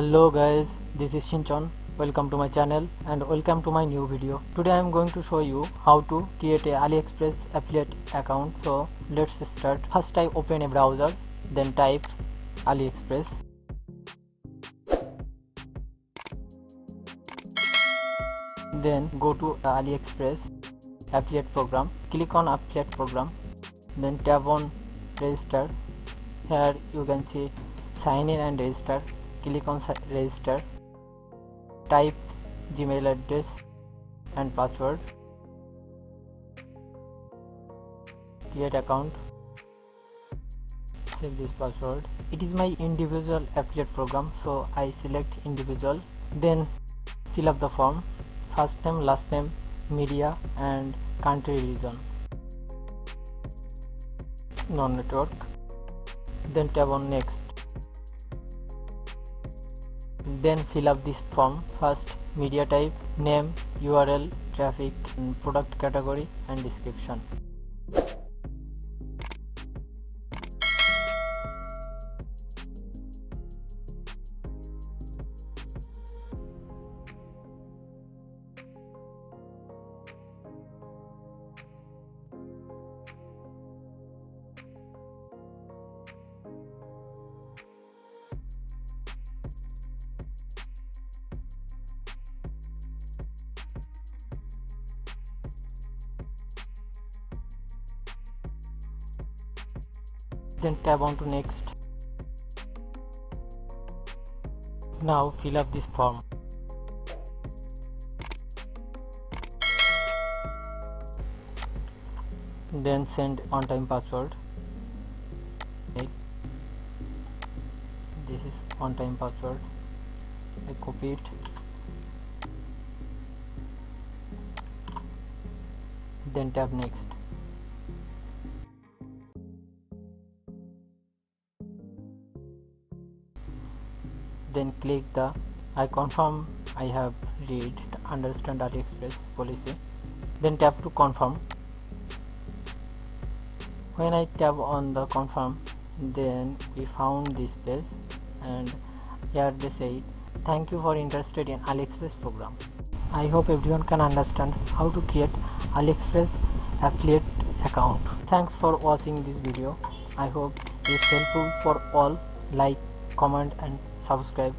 Hello guys, this is Shinchon. Welcome to my channel and welcome to my new video. Today I am going to show you how to create a AliExpress affiliate account. So let's start. First I open a browser, then type AliExpress. Then go to AliExpress affiliate program. Click on affiliate program. Then tap on register. Here you can see sign in and register. Click on register. Type Gmail address and password. Create account. Save this password. It is my individual affiliate program, so I select individual. Then fill up the form. First name, last name, media and country region. Non-network. Then tap on next. Then fill up this form. First media type, name, URL, traffic, and product category and description. Then tab on to next. Now fill up this form. Then send on-time password. Okay. This is on-time password. I copy it. Then tap next. Then click the I confirm, I have read, understand AliExpress policy. Then tap to confirm. When I tap on the confirm, then we found this page and here they say thank you for interested in AliExpress program. I hope everyone can understand how to create AliExpress affiliate account. Thanks for watching this video. I hope it's helpful for all. Like, comment and subscribe.